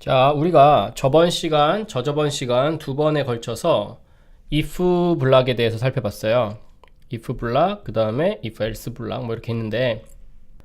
자, 우리가 저저번 시간 두 번에 걸쳐서 if 블락에 대해서 살펴봤어요. if 블락, 그 다음에 if else 블락 뭐 이렇게 했는데,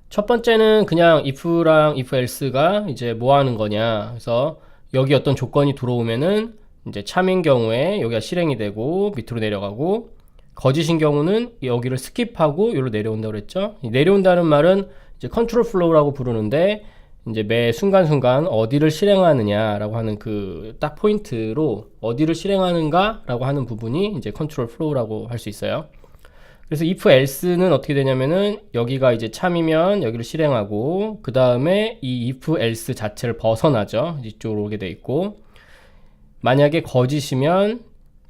첫 번째는 그냥 if랑 if else가 이제 뭐 하는 거냐. 그래서 여기 어떤 조건이 들어오면은 이제 참인 경우에 여기가 실행이 되고 밑으로 내려가고, 거짓인 경우는 여기를 스킵하고 여기로 내려온다고 그랬죠. 내려온다는 말은 이제 컨트롤 플로우라고 부르는데, 이제 매 순간순간 어디를 실행하느냐라고 하는 그 딱 포인트로 어디를 실행하는가라고 하는 부분이 이제 컨트롤 플로우라고 할 수 있어요. 그래서 if else는 어떻게 되냐면은 여기가 이제 참이면 여기를 실행하고, 그 다음에 이 if else 자체를 벗어나죠. 이쪽으로 오게 돼 있고, 만약에 거짓이면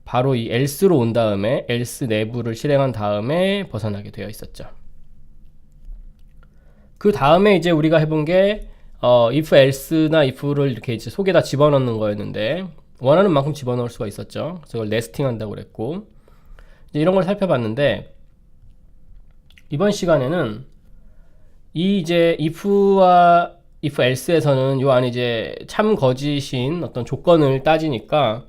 바로 이 else로 온 다음에 else 내부를 실행한 다음에 벗어나게 되어 있었죠. 그 다음에 이제 우리가 해본 게 if else나 if를 이렇게 이제 속에다 집어넣는 거였는데, 원하는 만큼 집어넣을 수가 있었죠. 그래서 이걸 네스팅 한다고 그랬고, 이제 이런 걸 살펴봤는데, 이번 시간에는 이 이제 if와 if else에서는 요 안에 이제 참 거짓인 어떤 조건을 따지니까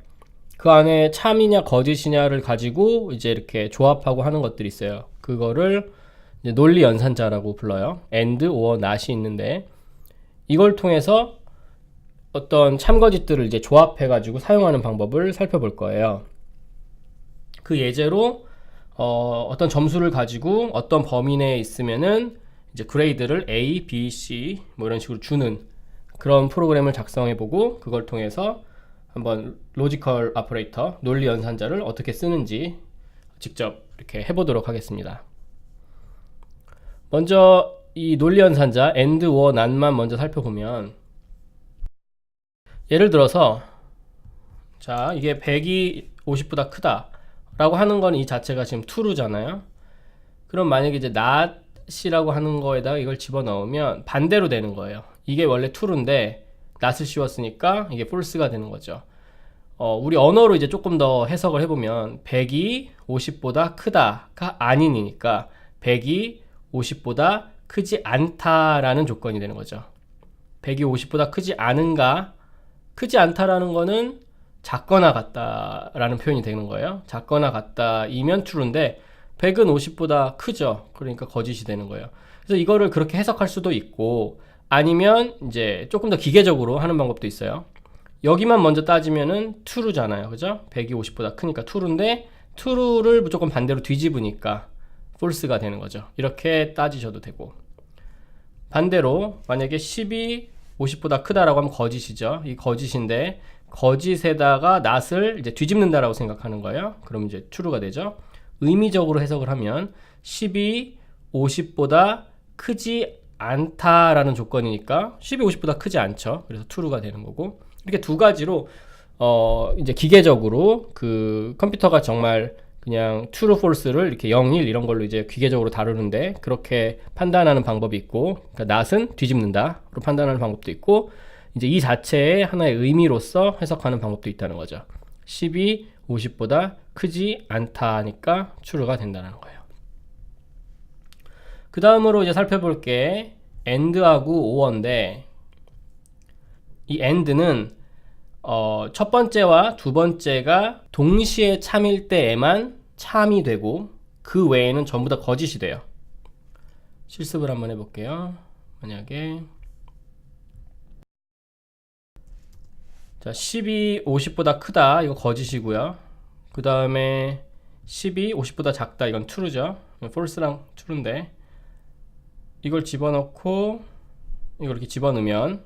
그 안에 참이냐 거짓이냐를 가지고 이제 이렇게 조합하고 하는 것들이 있어요. 그거를 이제 논리 연산자라고 불러요. and, or, not이 있는데, 이걸 통해서 어떤 참거짓들을 이제 조합해가지고 사용하는 방법을 살펴볼 거예요. 그 예제로 어떤 점수를 가지고 어떤 범위 내에 있으면은 이제 그레이드를 A, B, C 뭐 이런 식으로 주는 그런 프로그램을 작성해보고, 그걸 통해서 한번 로지컬 오퍼레이터, 논리 연산자를 어떻게 쓰는지 직접 이렇게 해보도록 하겠습니다. 먼저 이 논리 연산자 and, or, not만 먼저 살펴보면, 예를 들어서 자, 이게 100이 50보다 크다 라고 하는 건 이 자체가 지금 true잖아요. 그럼 만약에 이제 not이라고 하는 거에다가 이걸 집어넣으면 반대로 되는 거예요. 이게 원래 true인데 not을 씌웠으니까 이게 false가 되는 거죠. 우리 언어로 이제 조금 더 해석을 해보면 100이 50보다 크다가 아니니까 100이 50보다 크지 않다라는 조건이 되는 거죠. 100이 50보다 크지 않은가, 크지 않다라는 거는 작거나 같다라는 표현이 되는 거예요. 작거나 같다이면 true인데 100은 50보다 크죠. 그러니까 거짓이 되는 거예요. 그래서 이거를 그렇게 해석할 수도 있고, 아니면 이제 조금 더 기계적으로 하는 방법도 있어요. 여기만 먼저 따지면은 true잖아요. 그죠? 100이 50보다 크니까 true인데 true를 무조건 반대로 뒤집으니까 false가 되는 거죠. 이렇게 따지셔도 되고, 반대로 만약에 10이 50보다 크다라고 하면 거짓이죠. 이 거짓인데 거짓에다가 not을 이제 뒤집는다라고 생각하는 거예요. 그럼 이제 true가 되죠. 의미적으로 해석을 하면 10이 50보다 크지 않다라는 조건이니까 10이 50보다 크지 않죠. 그래서 true가 되는 거고, 이렇게 두 가지로 이제 기계적으로 그 컴퓨터가 정말 그냥 true, false를 이렇게 0, 1 이런 걸로 이제 기계적으로 다루는데 그렇게 판단하는 방법이 있고, 그러니까 not은 뒤집는다로 판단하는 방법도 있고, 이제 이 자체의 하나의 의미로서 해석하는 방법도 있다는 거죠. 10이 50보다 크지 않다니까 true가 된다는 거예요. 그 다음으로 이제 살펴볼 게 and하고 or인데, 이 and는 첫 번째와 두 번째가 동시에 참일 때에만 참이 되고, 그 외에는 전부 다 거짓이 돼요. 실습을 한번 해볼게요. 만약에 자, 10이 50보다 크다, 이거 거짓이고요. 그 다음에 10이 50보다 작다, 이건 true죠. false랑 true인데, 이걸 집어넣고 이걸 이렇게 집어넣으면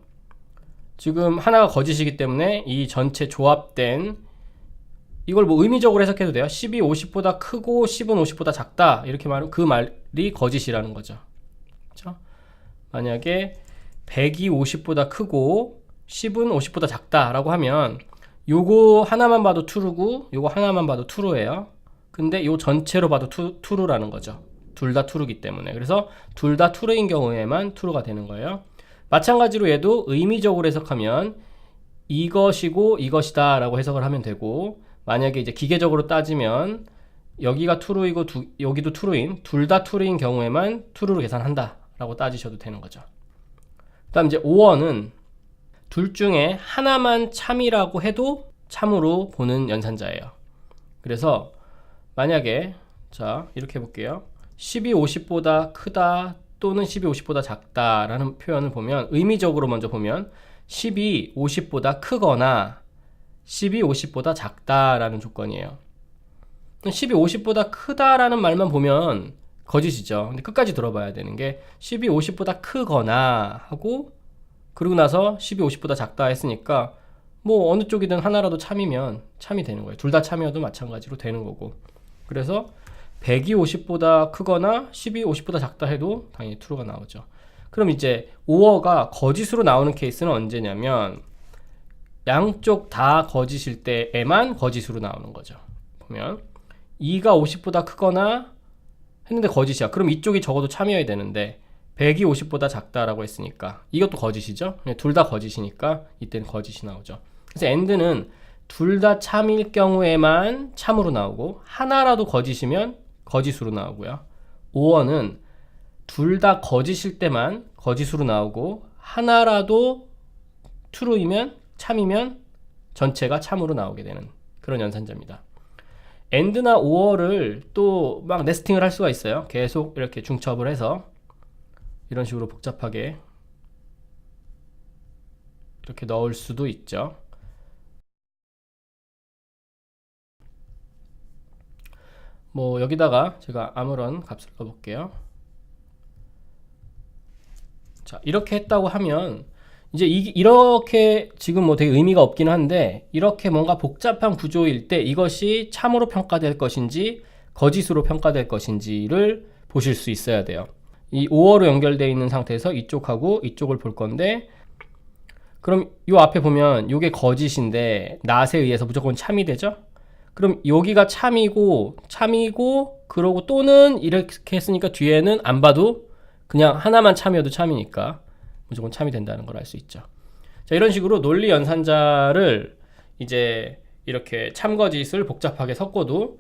지금 하나가 거짓이기 때문에 이 전체 조합된, 이걸 뭐 의미적으로 해석해도 돼요. 10이 50보다 크고 10은 50보다 작다, 이렇게 말하면 그 말이 거짓이라는 거죠. 그렇죠? 만약에 100이 50보다 크고 10은 50보다 작다 라고 하면 요거 하나만 봐도 true고 요거 하나만 봐도 true예요. 근데 요 전체로 봐도 true라는 거죠. 둘 다 true이기 때문에. 그래서 둘 다 true인 경우에만 true가 되는 거예요. 마찬가지로 얘도 의미적으로 해석하면 이것이고 이것이다 라고 해석을 하면 되고, 만약에 이제 기계적으로 따지면 여기가 true이고 여기도 true인, 둘 다 true인 경우에만 true로 계산한다 라고 따지셔도 되는 거죠. 그 다음 이제 or는 둘 중에 하나만 참이라고 해도 참으로 보는 연산자예요. 그래서 만약에 자 이렇게 해볼게요. 10이 50보다 크다 또는 10이 50보다 작다 라는 표현을 보면 의미적으로 먼저 보면 10이 50보다 크거나 10이 50보다 작다 라는 조건이에요. 10이 50보다 크다라는 말만 보면 거짓이죠. 근데 끝까지 들어봐야 되는 게 10이 50보다 크거나 하고 그러고 나서 10이 50보다 작다 했으니까 뭐 어느 쪽이든 하나라도 참이면 참이 되는 거예요. 둘 다 참이어도 마찬가지로 되는 거고. 그래서 100이 50보다 크거나 10이 50보다 작다 해도 당연히 true가 나오죠. 그럼 이제 oor가 거짓으로 나오는 케이스는 언제냐면 양쪽 다 거짓일 때에만 거짓으로 나오는 거죠. 보면 2가 50보다 크거나 했는데 거짓이야. 그럼 이쪽이 적어도 참이어야 되는데 100이 50보다 작다라고 했으니까 이것도 거짓이죠. 둘 다 거짓이니까 이때는 거짓이 나오죠. 그래서 and는 둘 다 참일 경우에만 참으로 나오고 하나라도 거짓이면 거짓으로 나오고요. or는 둘 다 거짓일 때만 거짓으로 나오고 하나라도 true이면 참이면 전체가 참으로 나오게 되는 그런 연산자입니다. and나 or를 또 막 네스팅을 할 수가 있어요. 계속 이렇게 중첩을 해서 이런 식으로 복잡하게 이렇게 넣을 수도 있죠. 뭐 여기다가 제가 아무런 값을 넣어볼게요. 자 이렇게 했다고 하면 이제 이렇게 지금 뭐 되게 의미가 없긴 한데 이렇게 뭔가 복잡한 구조일 때 이것이 참으로 평가될 것인지 거짓으로 평가될 것인지를 보실 수 있어야 돼요. 이 or로 연결되어 있는 상태에서 이쪽하고 이쪽을 볼 건데 그럼 요 앞에 보면 요게 거짓인데 not에 의해서 무조건 참이 되죠? 그럼 여기가 참이고 그러고 또는 이렇게 했으니까 뒤에는 안 봐도 그냥 하나만 참이어도 참이니까 무조건 참이 된다는 걸 알 수 있죠. 자, 이런 식으로 논리 연산자를 이제 이렇게 참거짓을 복잡하게 섞어도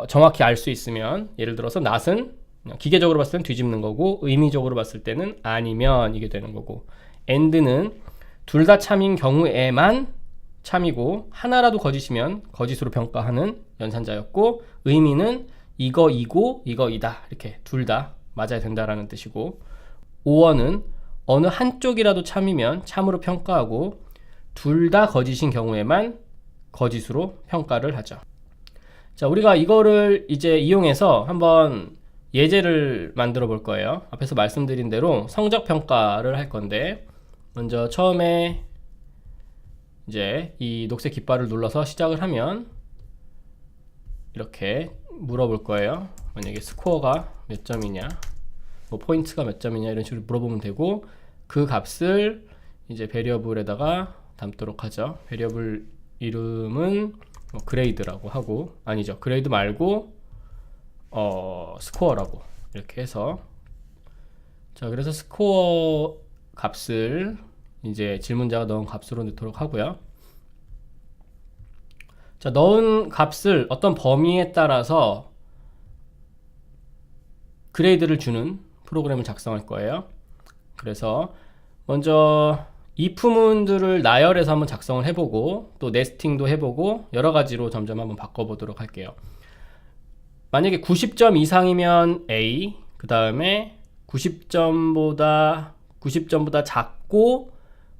정확히 알 수 있으면 예를 들어서 not은 기계적으로 봤을 때는 뒤집는 거고 의미적으로 봤을 때는 아니면 이게 되는 거고 and는 둘 다 참인 경우에만 참이고 하나라도 거짓이면 거짓으로 평가하는 연산자였고 의미는 이거이고 이거이다 이렇게 둘 다 맞아야 된다라는 뜻이고 or는 어느 한쪽이라도 참이면 참으로 평가하고 둘 다 거짓인 경우에만 거짓으로 평가를 하죠. 자 우리가 이거를 이제 이용해서 한번 예제를 만들어 볼 거예요. 앞에서 말씀드린 대로 성적 평가를 할 건데 먼저 처음에 이제 이 녹색 깃발을 눌러서 시작을 하면 이렇게 물어볼 거예요. 만약에 스코어가 몇 점이냐 뭐 포인트가 몇 점이냐 이런 식으로 물어보면 되고 그 값을 이제 베리어블에다가 담도록 하죠. 베리어블 이름은 그레이드라고 하고 아니죠. 그레이드 말고 스코어라고 이렇게 해서 자 그래서 스코어 값을 이제 질문자가 넣은 값으로 넣도록 하고요. 자 넣은 값을 어떤 범위에 따라서 그레이드를 주는 프로그램을 작성할 거예요. 그래서 먼저 if문들을 나열해서 한번 작성을 해보고 또 네스팅도 해보고 여러 가지로 점점 한번 바꿔보도록 할게요. 만약에 90점 이상이면 A, 그 다음에 90점보다 작고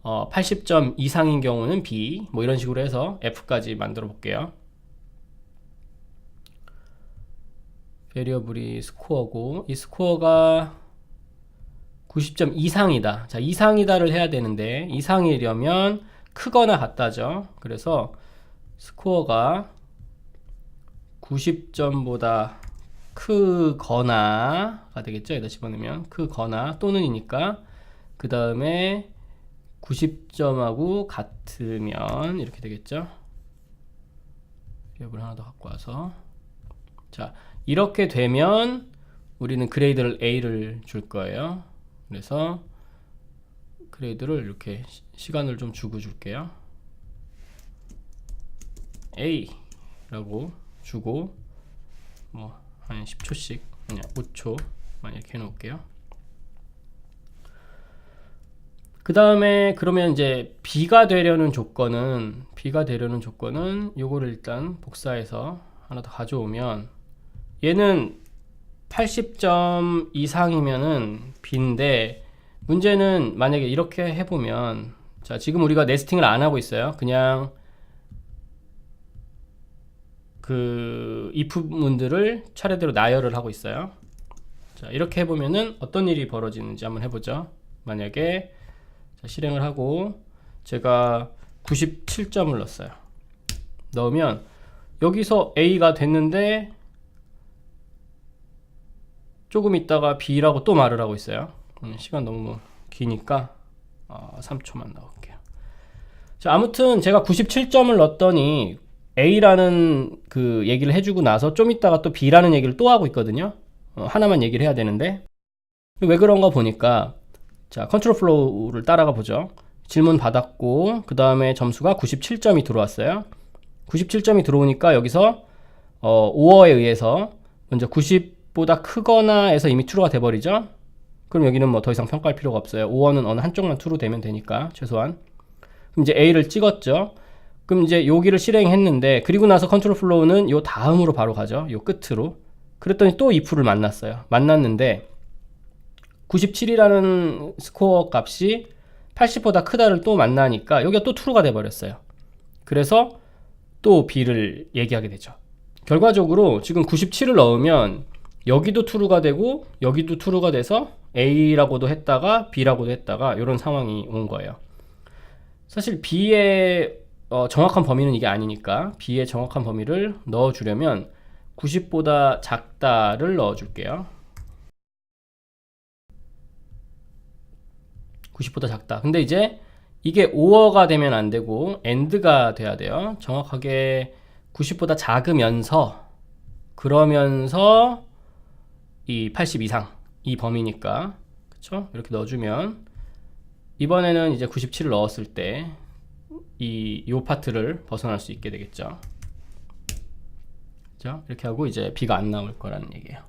80점 이상인 경우는 B, 뭐 이런 식으로 해서 F까지 만들어 볼게요. 베리어블이 스코어고 이 스코어가 90점 이상이다. 자, 이상이다를 해야 되는데 이상이려면 크거나 같다죠. 그래서 스코어가 90점보다 크거나가 되겠죠. 여기다 집어넣으면 크거나 또는이니까 그 다음에 90점하고 같으면 이렇게 되겠죠. 비업을 하나 더 갖고 와서 자 이렇게 되면 우리는 그레이드를 A를 줄 거예요. 그래서 그레이드를 이렇게 시간을 좀 주고 줄게요. A 라고 주고 뭐 한 10초씩 그냥 5초만 이렇게 해놓을게요. 그 다음에 그러면 이제 B가 되려는 조건은 요거를 일단 복사해서 하나 더 가져오면 얘는 80점 이상이면은 B인데 문제는 만약에 이렇게 해보면 자 지금 우리가 네스팅을 안 하고 있어요. 그냥 그 if 문들을 차례대로 나열을 하고 있어요. 자 이렇게 해보면은 어떤 일이 벌어지는지 한번 해보죠. 만약에 자, 실행을 하고 제가 97점을 넣었어요. 넣으면 여기서 A가 됐는데 조금 있다가 B라고 또 말을 하고 있어요. 시간 너무 기니까 3초만 넣을게요. 자 아무튼 제가 97점을 넣었더니 A라는 그 얘기를 해주고 나서 좀 있다가 또 B라는 얘기를 또 하고 있거든요. 하나만 얘기를 해야 되는데 왜 그런가 보니까 자 컨트롤 플로우를 따라가 보죠. 질문 받았고 그 다음에 점수가 97점이 들어왔어요. 97점이 들어오니까 여기서 OR에 의해서 먼저 90보다 크거나 해서 이미 true가 돼버리죠. 그럼 여기는 뭐 더 이상 평가할 필요가 없어요. OR는 어느 한쪽만 true 되면 되니까 최소한. 그럼 이제 A를 찍었죠. 그럼 이제 여기를 실행했는데 그리고 나서 컨트롤 플로우는 요 다음으로 바로 가죠. 요 끝으로. 그랬더니 또 if를 만났어요. 만났는데 97이라는 스코어 값이 80보다 크다를 또 만나니까 여기가 또 true가 돼버렸어요. 그래서 또 B를 얘기하게 되죠. 결과적으로 지금 97을 넣으면 여기도 true가 되고 여기도 true가 돼서 A라고도 했다가 B라고도 했다가 이런 상황이 온 거예요. 사실 B의 정확한 범위는 이게 아니니까 B의 정확한 범위를 넣어주려면 90보다 작다를 넣어줄게요. 90보다 작다. 근데 이제 이게 OR가 되면 안 되고 AND가 돼야 돼요. 정확하게 90보다 작으면서 그러면서 이 80 이상 이 범위니까 그쵸? 이렇게 넣어주면 이번에는 이제 97을 넣었을 때 요 파트를 벗어날 수 있게 되겠죠. 그죠? 이렇게 하고 이제 B가 안 나올 거라는 얘기예요.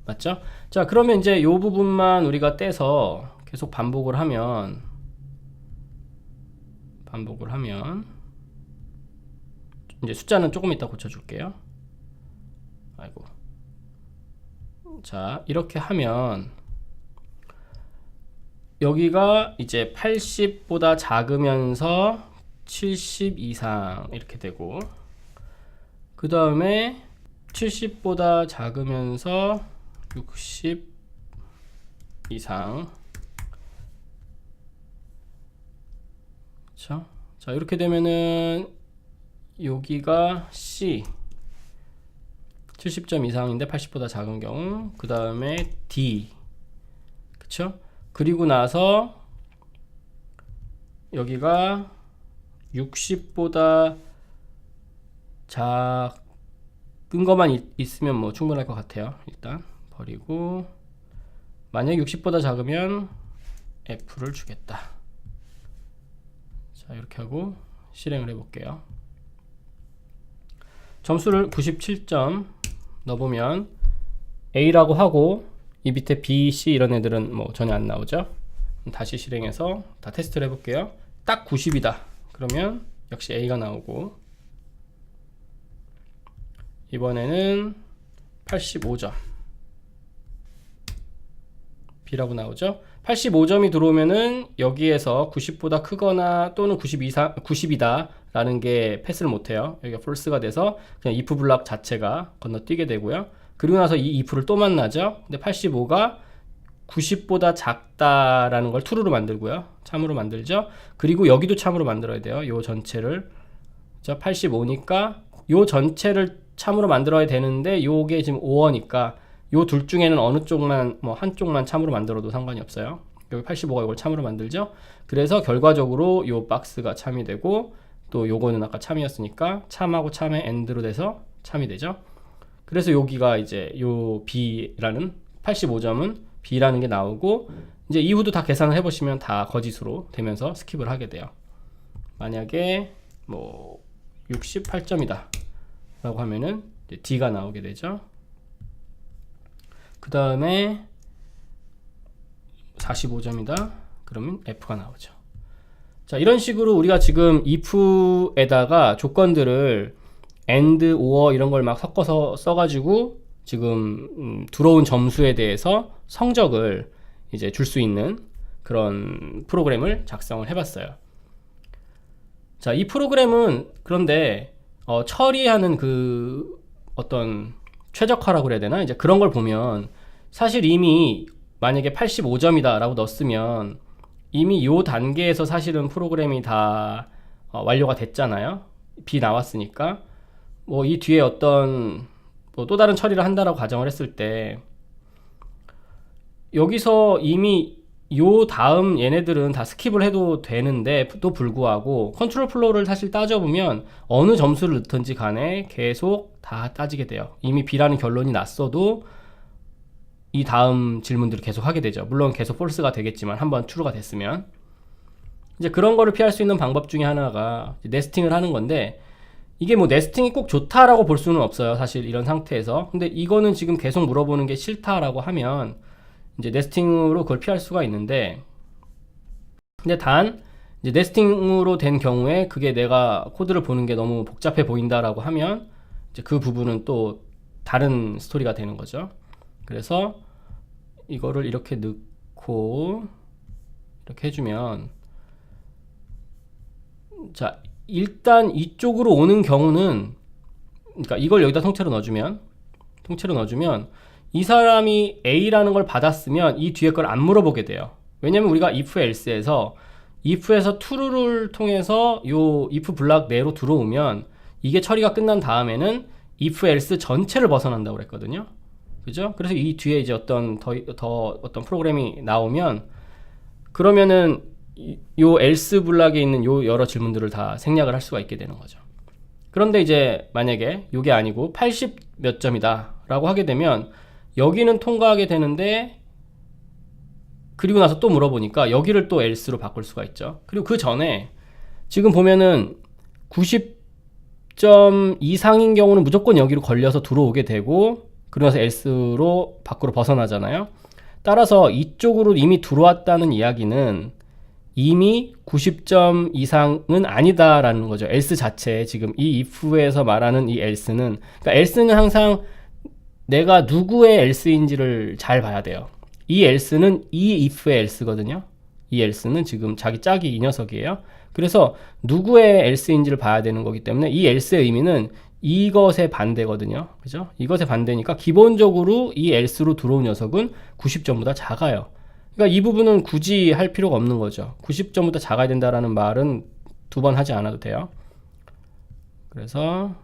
맞죠? 자 그러면 이제 요 부분만 우리가 떼서 계속 반복을 하면 이제 숫자는 조금 이따 고쳐줄게요. 아이고. 자 이렇게 하면 여기가 이제 80보다 작으면서 70 이상 이렇게 되고 그 다음에 70보다 작으면서 60 이상 그쵸? 자 이렇게 되면은 여기가 C 70점 이상인데 80보다 작은 경우 그 다음에 D 그쵸? 그리고 나서 여기가 60보다 작은 것만 있으면 뭐 충분할 것 같아요. 일단 버리고 만약 60보다 작으면 F를 주겠다. 자 이렇게 하고 실행을 해볼게요. 점수를 97점 넣어보면 A라고 하고 이 밑에 B, C 이런 애들은 뭐 전혀 안 나오죠. 다시 실행해서 다 테스트를 해볼게요. 딱 90이다. 그러면 역시 A가 나오고 이번에는 85점 B라고 나오죠. 85점이 들어오면은 여기에서 90보다 크거나 또는 90이다 라는 게 패스를 못해요. 여기가 false가 돼서 그냥 if 블락 자체가 건너뛰게 되고요. 그리고 나서 이 if를 또 만나죠. 근데 85가 90보다 작다라는 걸 true로 만들고요. 참으로 만들죠. 그리고 여기도 참으로 만들어야 돼요. 요 전체를. 자, 85니까 요 전체를 참으로 만들어야 되는데 요게 지금 5어니까 요 둘 중에는 어느 쪽만 뭐 한쪽만 참으로 만들어도 상관이 없어요. 여기 85가 이걸 참으로 만들죠. 그래서 결과적으로 요 박스가 참이 되고 또 요거는 아까 참이었으니까 참하고 참의 AND로 돼서 참이 되죠. 그래서 여기가 이제 요 B라는 85점은 B라는 게 나오고 이제 이후도 다 계산을 해보시면 다 거짓으로 되면서 스킵을 하게 돼요. 만약에 뭐 68점이다 라고 하면은 이제 D가 나오게 되죠. 그 다음에 45점이다 그러면 F가 나오죠. 자, 이런 식으로 우리가 지금 if에다가 조건들을 and, or 이런 걸 막 섞어서 써가지고 지금 들어온 점수에 대해서 성적을 이제 줄 수 있는 그런 프로그램을 작성을 해봤어요. 자, 이 프로그램은 그런데 처리하는 그 어떤 최적화라고 그래야 되나? 이제 그런 걸 보면 사실 이미 만약에 85점이다 라고 넣었으면 이미 요 단계에서 사실은 프로그램이 다 완료가 됐잖아요. B 나왔으니까 뭐 이 뒤에 어떤 뭐 또 다른 처리를 한다라고 가정을 했을 때 여기서 이미 요 다음 얘네들은 다 스킵을 해도 되는데 또 불구하고 컨트롤 플로우를 사실 따져보면 어느 점수를 넣든지 간에 계속 다 따지게 돼요. 이미 B라는 결론이 났어도 이 다음 질문들을 계속 하게 되죠. 물론 계속 폴스가 되겠지만 한번 true가 됐으면 이제 그런 거를 피할 수 있는 방법 중에 하나가 네스팅을 하는 건데 이게 뭐 네스팅이 꼭 좋다라고 볼 수는 없어요. 사실 이런 상태에서. 근데 이거는 지금 계속 물어보는 게 싫다라고 하면 이제 네스팅으로 그걸 피할 수가 있는데 근데 단 이제 네스팅으로 된 경우에 그게 내가 코드를 보는 게 너무 복잡해 보인다라고 하면 이제 그 부분은 또 다른 스토리가 되는 거죠. 그래서 이거를 이렇게 넣고 이렇게 해주면 자 일단 이쪽으로 오는 경우는 그러니까 이걸 여기다 통째로 넣어주면 이 사람이 A라는 걸 받았으면 이 뒤에 걸 안 물어보게 돼요. 왜냐면 우리가 if else에서 if에서 true를 통해서 요 if 블락 내로 들어오면 이게 처리가 끝난 다음에는 if else 전체를 벗어난다고 그랬거든요. 그죠? 그래서 이 뒤에 이제 어떤 어떤 프로그램이 나오면 그러면은 요 else 블락에 있는 요 여러 질문들을 다 생략을 할 수가 있게 되는 거죠. 그런데 이제 만약에 요게 아니고 80 몇 점이다 라고 하게 되면 여기는 통과하게 되는데 그리고 나서 또 물어보니까 여기를 또 else로 바꿀 수가 있죠. 그리고 그 전에 지금 보면은 90점 이상인 경우는 무조건 여기로 걸려서 들어오게 되고 그러면서 else로 밖으로 벗어나잖아요. 따라서 이쪽으로 이미 들어왔다는 이야기는 이미 90점 이상은 아니다라는 거죠. else 자체 지금 이 if에서 말하는 이 else는 그러니까 else는 항상 내가 누구의 else인지를 잘 봐야 돼요. 이 else는 이 if의 else거든요. 이 else는 지금 자기 짝이 이 녀석이에요. 그래서 누구의 else인지를 봐야 되는 거기 때문에 이 else의 의미는 이것의 반대거든요. 그죠? 이것의 반대니까 기본적으로 이 else로 들어온 녀석은 90점보다 작아요. 그러니까 이 부분은 굳이 할 필요가 없는 거죠. 90점보다 작아야 된다라는 말은 두 번 하지 않아도 돼요. 그래서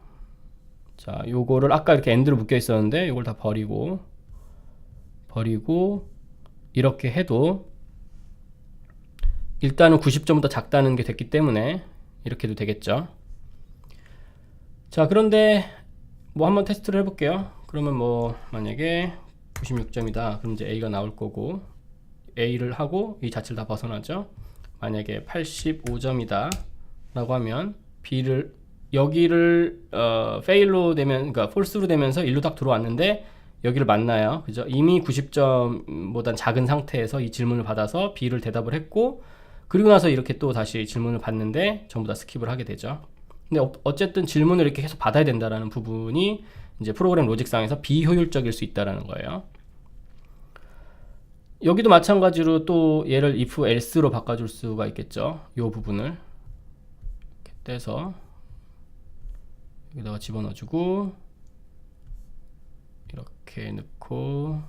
자, 요거를 아까 이렇게 end로 묶여 있었는데 요걸 다 버리고 이렇게 해도 일단은 90점보다 작다는 게 됐기 때문에 이렇게 해도 되겠죠. 자, 그런데 뭐 한번 테스트를 해볼게요. 그러면 뭐 만약에 96점이다 그럼 이제 A가 나올 거고 A를 하고 이 자체를 다 벗어나죠. 만약에 85점이다 라고 하면 B를 여기를 fail로 되면 그러니까 false로 되면서 1로 딱 들어왔는데 여기를 만나요. 그죠? 이미 90점보단 작은 상태에서 이 질문을 받아서 B를 대답을 했고 그리고 나서 이렇게 또 다시 질문을 받는데 전부 다 스킵을 하게 되죠. 근데 어쨌든 질문을 이렇게 계속 받아야 된다라는 부분이 이제 프로그램 로직상에서 비효율적일 수 있다라는 거예요. 여기도 마찬가지로 또 얘를 if else로 바꿔줄 수가 있겠죠. 이 부분을 이렇게 떼서 여기다가 집어넣어주고 이렇게 넣고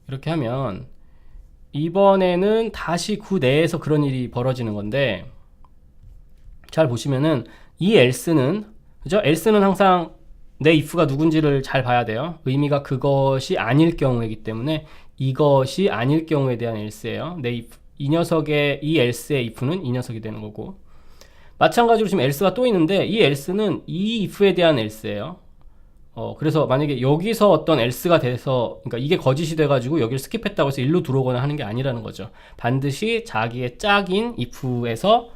이렇게 하면 이번에는 다시 그 내에서 그런 일이 벌어지는 건데 잘 보시면은 이 else는 그죠? else는 항상 내 if가 누군지를 잘 봐야 돼요. 의미가 그것이 아닐 경우이기 때문에 이것이 아닐 경우에 대한 else예요. 내 if, 이 녀석의 이 else의 if는 이 녀석이 되는 거고 마찬가지로 지금 else가 또 있는데 이 else는 이 if에 대한 else예요. 그래서 만약에 여기서 어떤 else가 돼서 그러니까 이게 거짓이 돼가지고 여기를 스킵했다고 해서 일로 들어오거나 하는 게 아니라는 거죠. 반드시 자기의 짝인 if에서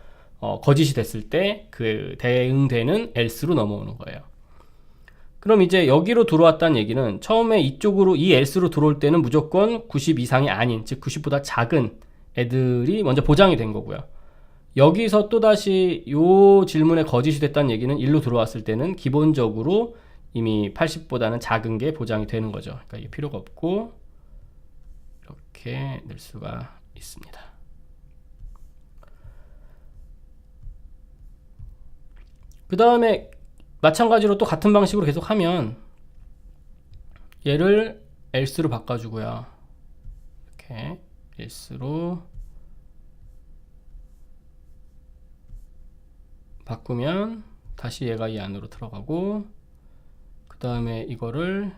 거짓이 됐을 때 그 대응되는 else로 넘어오는 거예요. 그럼 이제 여기로 들어왔다는 얘기는 처음에 이쪽으로 이 else로 들어올 때는 무조건 90 이상이 아닌 즉 90보다 작은 애들이 먼저 보장이 된 거고요. 여기서 또다시 요 질문에 거짓이 됐다는 얘기는 일로 들어왔을 때는 기본적으로 이미 80보다는 작은 게 보장이 되는 거죠. 그러니까 이게 필요가 없고 이렇게 낼 수가 있습니다. 그 다음에 마찬가지로 또 같은 방식으로 계속 하면 얘를 else로 바꿔주고요. 이렇게 else로 바꾸면 다시 얘가 이 안으로 들어가고, 그 다음에 이거를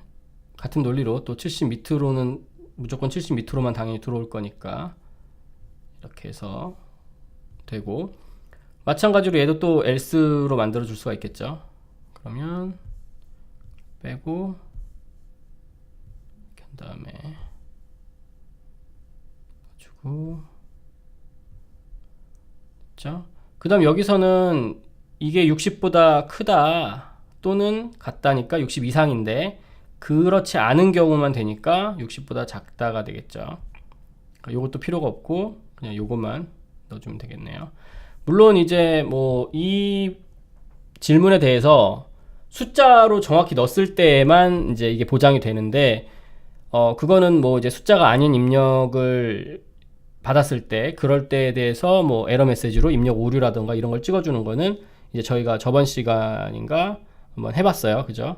같은 논리로 또 70 밑으로는 무조건 70 밑으로만 당연히 들어올 거니까 이렇게 해서 되고, 마찬가지로 얘도 또 else로 만들어 줄 수가 있겠죠. 그러면 빼고 그 다음에 주고, 그렇죠? 그 다음 여기서는 이게 60보다 크다 또는 같다니까 60 이상인데 그렇지 않은 경우만 되니까 60보다 작다가 되겠죠. 요것도 필요가 없고 그냥 요것만 넣어주면 되겠네요. 물론 이제 뭐 이 질문에 대해서 숫자로 정확히 넣었을 때만 이제 이게 보장이 되는데, 그거는 뭐 이제 숫자가 아닌 입력을 받았을 때 그럴 때에 대해서 뭐 에러 메시지로 입력 오류라던가 이런 걸 찍어주는 거는 이제 저희가 저번 시간인가 한번 해봤어요. 그죠?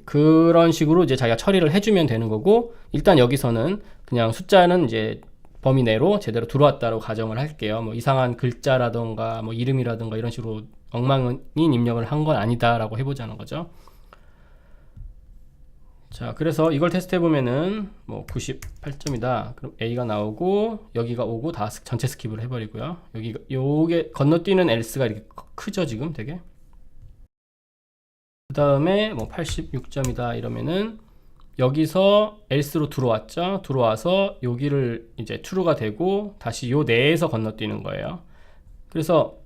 그런 식으로 이제 자기가 처리를 해주면 되는 거고, 일단 여기서는 그냥 숫자는 이제 범위 내로 제대로 들어왔다고 가정을 할게요. 뭐 이상한 글자라던가 뭐 이름이라던가 이런 식으로 엉망인 입력을 한 건 아니다라고 해보자는 거죠. 자, 그래서 이걸 테스트 해보면은 뭐 98점이다. 그럼 A가 나오고 여기가 오고 다 전체 스킵을 해버리고요. 여기가 요게 건너뛰는 else가 이렇게 크죠 지금 되게. 그 다음에 뭐 86점이다 이러면은 여기서 else로 들어왔죠. 들어와서 여기를 이제 true가 되고 다시 요 내에서 건너뛰는 거예요. 그래서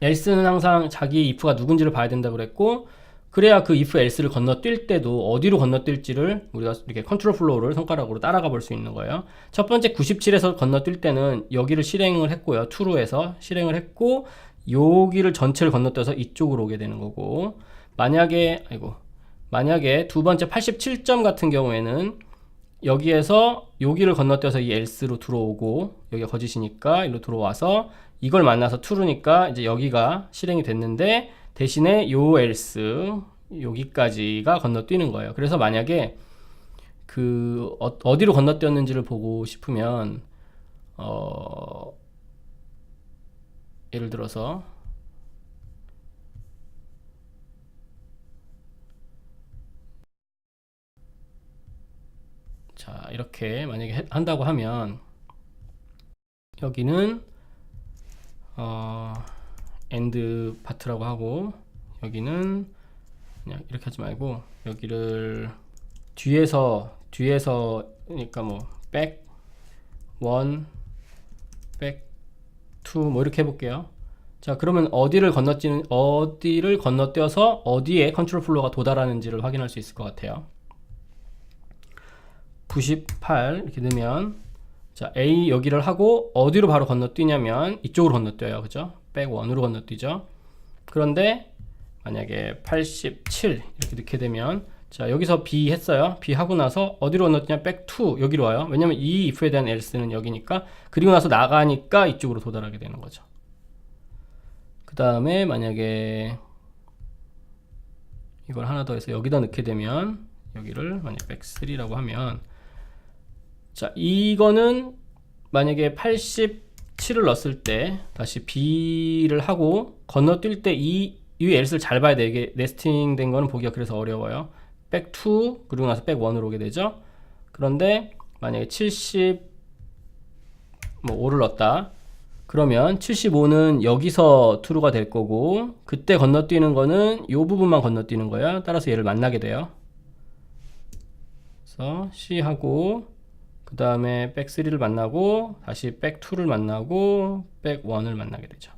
else는 항상 자기 if가 누군지를 봐야 된다고 그랬고, 그래야 그 if else를 건너뛸 때도 어디로 건너뛸지를 우리가 이렇게 컨트롤 플로우를 손가락으로 따라가 볼 수 있는 거예요. 첫 번째 97에서 건너뛸 때는 여기를 실행을 했고요. true에서 실행을 했고 여기를 전체를 건너뛰어서 이쪽으로 오게 되는 거고, 만약에 두 번째 87점 같은 경우에는 여기에서 여기를 건너뛰어서 이 else로 들어오고 여기가 거짓이니까 이리로 들어와서 이걸 만나서 true니까 이제 여기가 실행이 됐는데 대신에 요 else 여기까지가 건너뛰는 거예요. 그래서 만약에 그 어디로 건너뛰었는지를 보고 싶으면 예를 들어서 자 이렇게 만약에 한다고 하면 여기는 end 파트라고 하고, 여기는 그냥 이렇게 하지 말고 여기를 뒤에서 그러니까 뭐 back 1 back 2 뭐 이렇게 해볼게요. 자 그러면 어디를 건너뛰어서 어디에 컨트롤 플로우가 도달하는지를 확인할 수 있을 것 같아요. 98 이렇게 넣으면 자 A 여기를 하고 어디로 바로 건너뛰냐면 이쪽으로 건너뛰어요. 그죠? back 1으로 건너뛰죠. 그런데 만약에 87 이렇게 넣게 되면 자 여기서 B 했어요. B 하고 나서 어디로 건너뛰냐 back 2 여기로 와요. 왜냐면 이 if에 대한 else는 여기니까. 그리고 나서 나가니까 이쪽으로 도달하게 되는 거죠. 그 다음에 만약에 이걸 하나 더 해서 여기다 넣게 되면 여기를 만약 back 3라고 하면 자 이거는 만약에 87을 넣었을 때 다시 B를 하고 건너뛸 때 이 else를 잘 봐야 돼. 이게 네스팅 된 거는 보기가 그래서 어려워요. back 2 그리고 나서 back 1으로 오게 되죠. 그런데 만약에 75를 넣었다 그러면 75는 여기서 true가 될 거고, 그때 건너뛰는 거는 이 부분만 건너뛰는 거예요. 따라서 얘를 만나게 돼요. 그래서 C 하고 그 다음에 back 3를 만나고 다시 back 2를 만나고 back 1을 만나게 되죠.